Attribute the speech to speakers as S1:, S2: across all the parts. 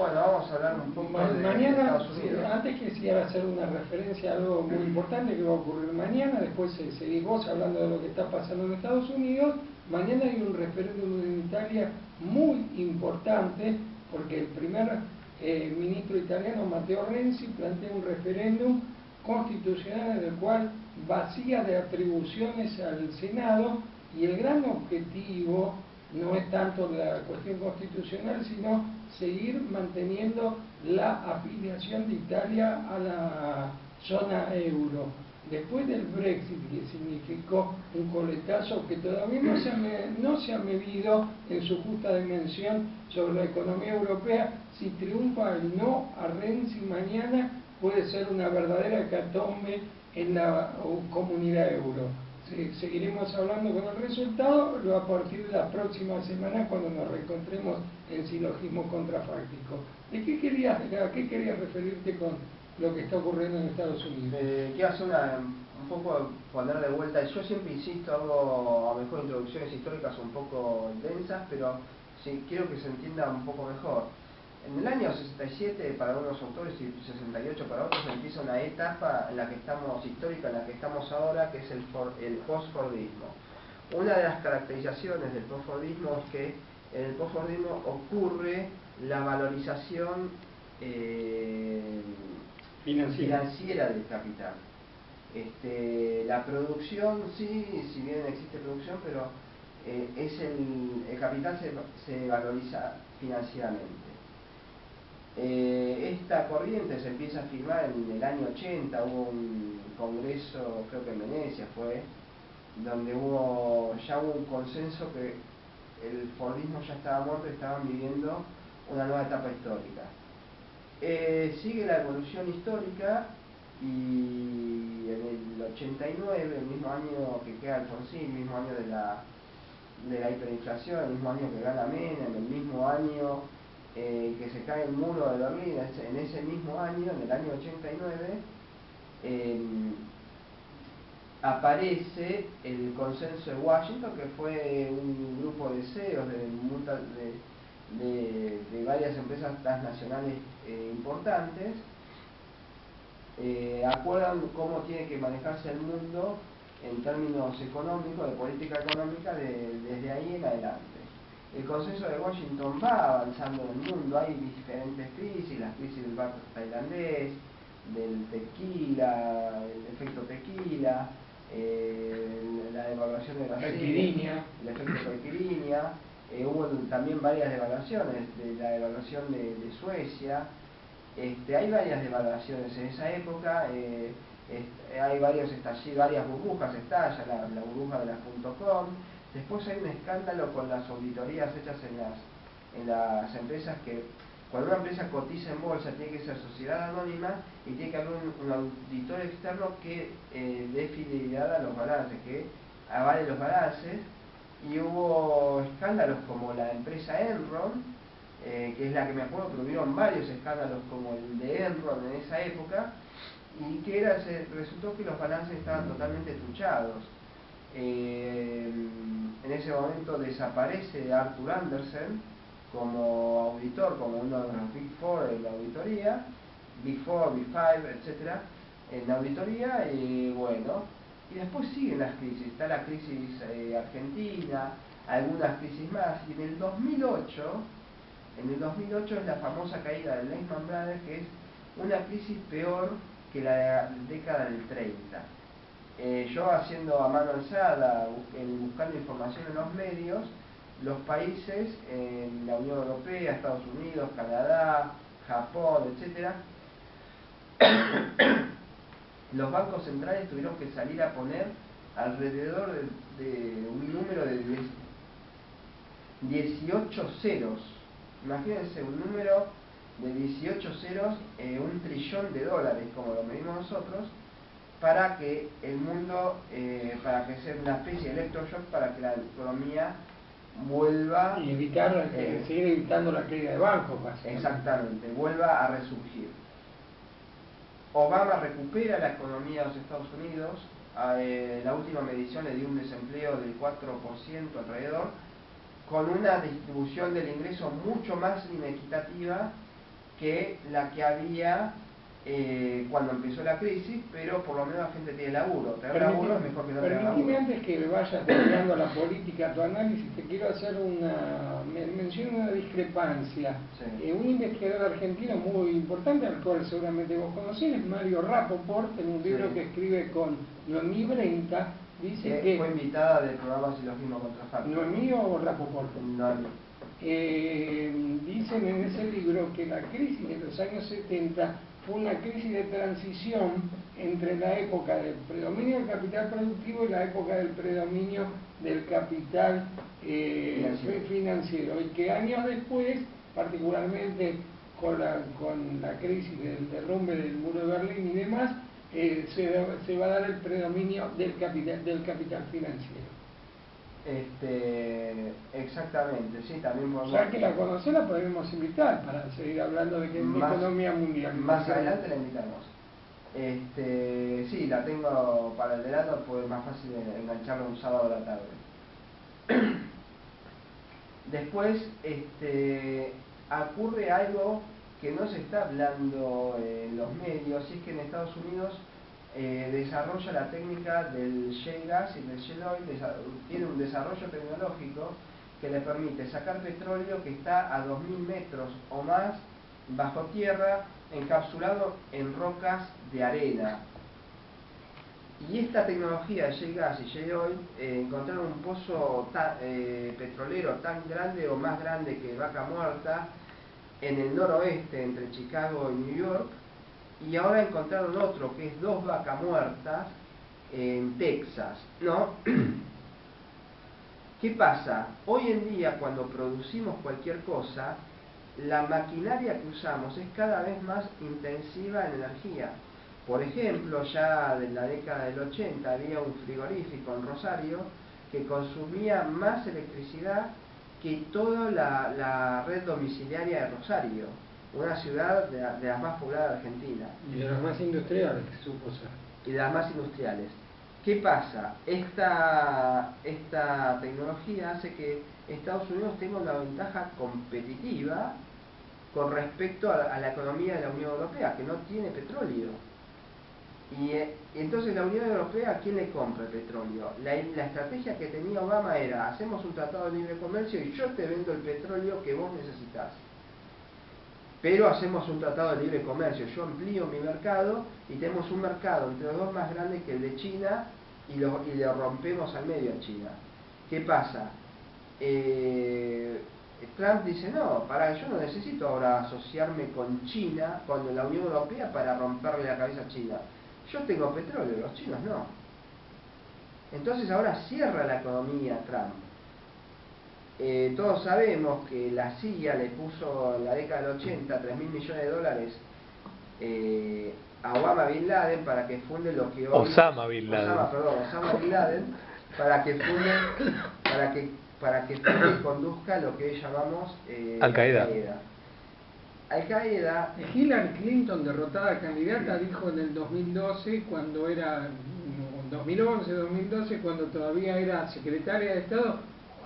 S1: Bueno, vamos a hablar un poco de
S2: mañana,
S1: Estados Unidos.
S2: antes quisiera hacer una referencia a algo muy importante que va a ocurrir mañana, después seguís vos hablando de lo que está pasando en Estados Unidos. Mañana hay un referéndum en Italia muy importante, porque el primer ministro italiano, Matteo Renzi, plantea un referéndum constitucional en el cual vacía de atribuciones al Senado, y el gran objetivo no es tanto la cuestión constitucional, sino seguir manteniendo la afiliación de Italia a la zona euro. Después del Brexit, que significó un coletazo que todavía no se ha medido en su justa dimensión sobre la economía europea, si triunfa el no a Renzi mañana, puede ser una verdadera hecatombe en la comunidad euro. Seguiremos hablando con el resultado a partir de la próxima semana, cuando nos reencontremos en Silogismo Contrafáctico. ¿A qué querías referirte con lo que está ocurriendo en Estados Unidos?
S1: Quiero hacer un poco poner de vuelta. Yo siempre insisto, hago a lo mejor introducciones históricas un poco densas, pero sí, quiero que se entienda un poco mejor. En el año 67 para unos autores y 68 para otros empieza una etapa en la que estamos, histórica, en la que estamos ahora, que es el postfordismo. Una de las caracterizaciones del postfordismo es que en el postfordismo ocurre la valorización financiera del capital. La producción, sí, si bien existe producción, pero el capital se valoriza financieramente. Esta corriente se empieza a firmar en el año 80, hubo un congreso, creo que en Venecia fue, donde ya hubo un consenso que el fordismo ya estaba muerto y estaban viviendo una nueva etapa histórica. Sigue la evolución histórica y en el 89, el mismo año que queda Alfonsín, el mismo año de la hiperinflación, el mismo año que gana Menem, el mismo año que se cae el muro de Berlín, en ese mismo año, en el año 89, aparece el consenso de Washington, que fue un grupo de CEOs de varias empresas transnacionales importantes, acuerdan cómo tiene que manejarse el mundo en términos económicos, de política económica, desde ahí en adelante. El consenso de Washington va avanzando en el mundo, hay diferentes crisis, la crisis del barco tailandés, del tequila, el efecto tequila, la devaluación de Brasil, el efecto caipirinha, hubo también varias devaluaciones, la devaluación de Suecia. Hay varias devaluaciones en esa época, hay varias burbujas, estalla la burbuja de las .com. Después hay un escándalo con las auditorías hechas en las empresas, que cuando una empresa cotiza en bolsa tiene que ser sociedad anónima y tiene que haber un auditor externo que dé fidelidad a los balances, que avale los balances. Y hubo escándalos como la empresa Enron, que es la que me acuerdo, pero hubieron varios escándalos como el de Enron en esa época, y que resultó que los balances estaban totalmente truchados. En ese momento desaparece Arthur Andersen como auditor, como uno de los Big Four en la auditoría, Big Four, Big Five, etc., en la auditoría, y bueno, y después siguen las crisis. Está la crisis argentina, algunas crisis más, y en el 2008 es la famosa caída de Lehman Brothers, que es una crisis peor que la década del 30. Yo, haciendo a mano alzada, buscando información en los medios, los países en la Unión Europea, Estados Unidos, Canadá, Japón, etc., los bancos centrales tuvieron que salir a poner alrededor de un número de 18 ceros. Imagínense un número de 18 ceros, $1 trillón, como lo medimos nosotros, para que el mundo, para que sea una especie de electroshock, para que la economía vuelva...
S2: Y seguir evitando la caída de bancos, básicamente.
S1: Exactamente, vuelva a resurgir. Obama recupera la economía de los Estados Unidos. La última medición le dio un desempleo del 4% alrededor, con una distribución del ingreso mucho más inequitativa que la que había cuando empezó la crisis, pero por lo menos la gente tiene laburo. Tener laburo es mejor que no tener laburo.
S2: Permitime antes que vayas terminando la política, tu análisis, te quiero hacer una discrepancia.
S1: Sí.
S2: Un investigador argentino muy importante, al cual seguramente vos conocés, es Mario Rapoport, en un libro
S1: Sí.
S2: que escribe con Noemí Brenta, dice que...
S1: Fue invitada del programa Silogismo Contrafacto.
S2: ¿Noemí o Rapoport?
S1: Noemí.
S2: Dicen en ese libro que la crisis de los años 70 fue una crisis de transición entre la época del predominio del capital productivo y la época del predominio del capital financiero, y que años después, particularmente con la crisis del derrumbe del muro de Berlín y demás, se va a dar el predominio del capital financiero.
S1: Exactamente, sí, también podemos...
S2: Ya que la conocés, la podemos invitar para seguir hablando de economía mundial.
S1: Más adelante la invitamos. Sí, la tengo para el verano, pues es más fácil engancharlo un sábado a la tarde. Después, ocurre algo que no se está hablando en los medios, y es que en Estados Unidos desarrolla la técnica del shale gas y del shale oil, tiene un desarrollo tecnológico que le permite sacar petróleo que está a 2000 metros o más bajo tierra, encapsulado en rocas de arena. Y esta tecnología de shale gas y shale oil encontraron un pozo petrolero tan grande o más grande que Vaca Muerta en el noroeste entre Chicago y New York, y ahora encontraron otro que es 2 Vacas Muertas en Texas, ¿no? ¿Qué pasa? Hoy en día, cuando producimos cualquier cosa, la maquinaria que usamos es cada vez más intensiva en energía. Por ejemplo, ya en la década del 80 había un frigorífico en Rosario que consumía más electricidad que toda la red domiciliaria de Rosario, una ciudad de las más pobladas de Argentina.
S2: Y de las más industriales, supo ser.
S1: Y de las más industriales. ¿Qué pasa? Esta tecnología hace que Estados Unidos tenga una ventaja competitiva con respecto a la economía de la Unión Europea, que no tiene petróleo. Y entonces la Unión Europea, ¿a quién le compra el petróleo? La estrategia que tenía Obama era: hacemos un tratado de libre comercio y yo te vendo el petróleo que vos necesitas. Pero hacemos un tratado de libre comercio, yo amplío mi mercado y tenemos un mercado entre los dos más grande que el de China, y le rompemos al medio a China. ¿Qué pasa? Trump dice: no, yo no necesito ahora asociarme con China, con la Unión Europea, para romperle la cabeza a China. Yo tengo petróleo, los chinos no. Entonces ahora cierra la economía Trump. Todos sabemos que la CIA le puso en la década del 80 $3.000 millones a Osama Bin Laden para que funde lo que hoy...
S3: Osama Bin Laden.
S1: Osama Bin Laden, para que funde y conduzca lo que hoy llamamos
S3: Al-Qaeda.
S1: Al-Qaeda.
S2: Hillary Clinton, derrotada candidata, dijo en el 2012, cuando era 2011-2012, cuando todavía era secretaria de Estado: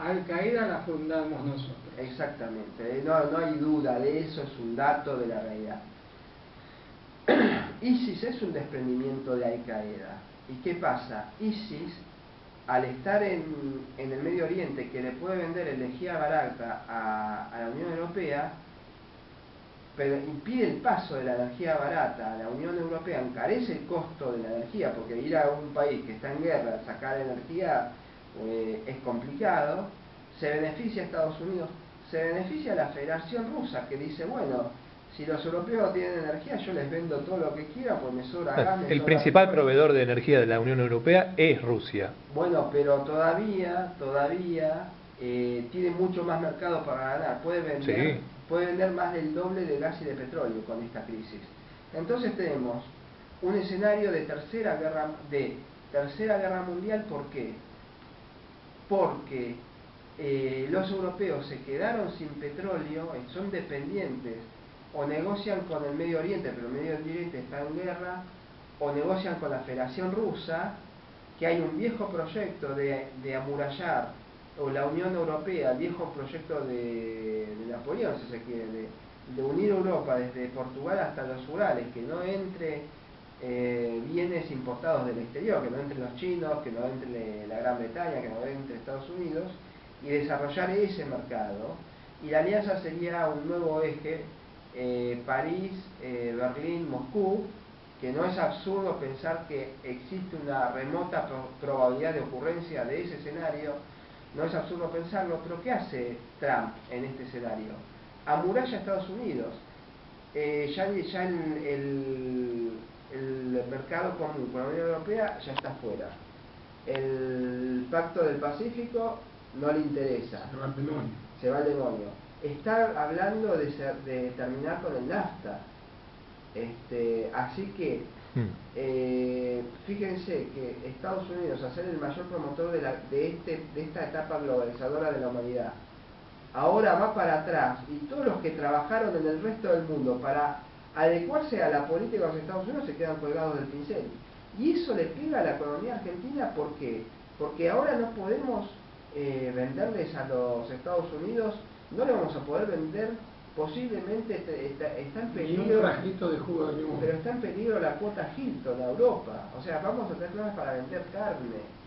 S2: Al-Qaeda la fundamos nosotros.
S1: Exactamente, no hay duda de eso, es un dato de la realidad. ISIS es un desprendimiento de Al-Qaeda. ¿Y qué pasa? ISIS, al estar en el Medio Oriente, que le puede vender energía barata a la Unión Europea, pero impide el paso de la energía barata a la Unión Europea, encarece el costo de la energía, porque ir a un país que está en guerra, sacar energía es complicado. Se beneficia a Estados Unidos, se beneficia a la Federación Rusa, que dice: bueno, si los europeos tienen energía, yo les vendo todo lo que quieran, pues me sobra gas.
S3: El principal proveedor de energía de la Unión Europea es Rusia.
S1: Bueno, pero todavía tiene mucho más mercado para ganar. Puede vender más del doble de gas y de petróleo con esta crisis. Entonces tenemos un escenario de tercera guerra mundial. ¿Por qué? Porque los europeos se quedaron sin petróleo, son dependientes, o negocian con el Medio Oriente, pero el Medio Oriente está en guerra, o negocian con la Federación Rusa, que hay un viejo proyecto de amurallar, o la Unión Europea, el viejo proyecto de Napoleón, si se quiere, de unir Europa desde Portugal hasta los Urales, que no entre bienes importados del exterior, que no entren los chinos, que no entre la Gran Bretaña, que no entre Estados Unidos, y desarrollar ese mercado. Y la alianza sería un nuevo eje, París, Berlín, Moscú, que no es absurdo pensar que existe una remota probabilidad de ocurrencia de ese escenario, no es absurdo pensarlo, pero ¿qué hace Trump en este escenario? Amuralla a Estados Unidos. Ya el mercado común con la Unión Europea ya está fuera. El Pacto del Pacífico no le interesa.
S2: Se va al demonio.
S1: Se va al demonio. Está hablando de terminar con el NAFTA. Así que fíjense que Estados Unidos, al ser el mayor promotor de esta etapa globalizadora de la humanidad, ahora va para atrás, y todos los que trabajaron en el resto del mundo para adecuarse a la política de los Estados Unidos se quedan colgados del pincel. Y eso le pega a la economía argentina. ¿Por qué? Porque ahora no podemos venderles a los Estados Unidos, no le vamos a poder vender, posiblemente está en peligro,
S2: y un frasquito de jugo de limón.
S1: pero está en peligro la cuota Hilton a Europa. O sea, vamos a tener problemas para vender carne.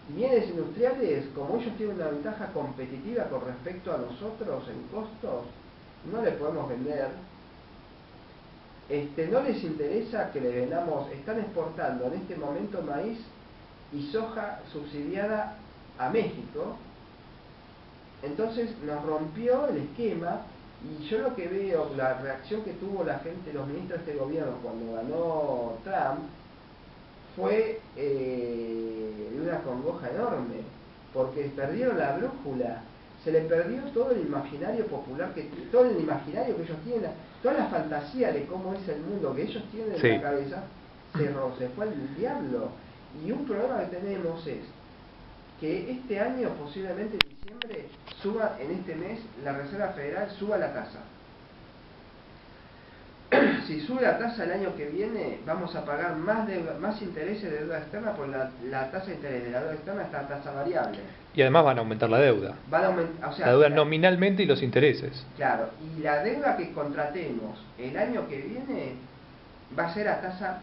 S1: Bienes industriales, como ellos tienen una ventaja competitiva con respecto a nosotros en costos, no le podemos vender. No les interesa que le vendamos. Están exportando en este momento maíz y soja subsidiada a México. Entonces nos rompió el esquema. Y yo lo que veo, la reacción que tuvo la gente, los ministros de este gobierno cuando ganó Trump, fue de una congoja enorme, porque perdieron la brújula, se le perdió todo el imaginario popular, todo el imaginario que ellos tienen, toda la fantasía de cómo es el mundo que ellos tienen en la cabeza, se fue al diablo. Y un problema que tenemos es que este año, posiblemente en diciembre, suba, en este mes, la Reserva Federal suba la tasa. Si sube la tasa el año que viene, vamos a pagar más intereses de deuda externa, porque la tasa de interés de la deuda externa está a tasa variable.
S3: Y además van a aumentar la deuda.
S1: Van a aumentar, o sea,
S3: la deuda nominalmente y los intereses.
S1: Claro, y la deuda que contratemos el año que viene va a ser a tasa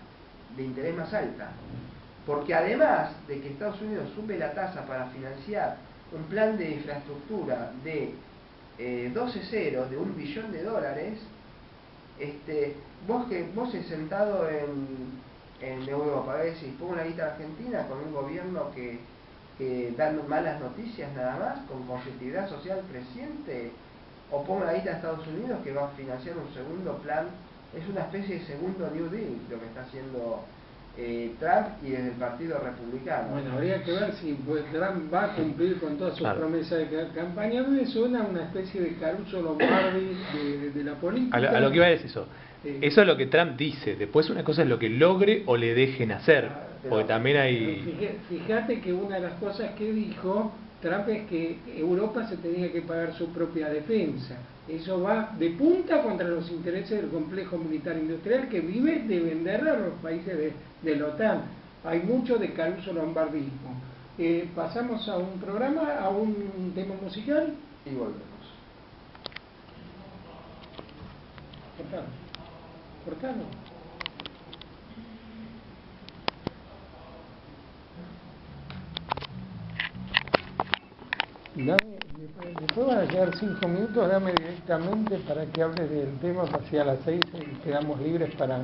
S1: de interés más alta. Porque además de que Estados Unidos sube la tasa para financiar un plan de infraestructura de 12 ceros, de $1 billón, vos sentado en Europa, si pongo una guita argentina con un gobierno que da malas noticias nada más, con conflictividad social creciente, o pongo una guita de Estados Unidos que va a financiar un segundo plan, es una especie de segundo New Deal lo que está haciendo Trump y desde el Partido Republicano.
S2: Bueno, habría que ver si Trump va a cumplir con todas sus promesas de campaña. A mí me suena una especie de Caruso Lombardi de la política.
S3: A lo que iba es eso. Eso es lo que Trump dice. Después una cosa es lo que logre o le dejen hacer. Porque también hay...
S2: Fíjate que una de las cosas que dijo Trump es que Europa se tenía que pagar su propia defensa. Eso va de punta contra los intereses del complejo militar industrial que vive de venderle a los países de la OTAN. Hay mucho de Caruso Lombardismo. Pasamos a un programa, a un tema musical.
S1: Y volvemos.
S2: Cortalo. Después van a quedar 5 minutos, dame directamente para que hables del tema, hacia las 6 quedamos libres para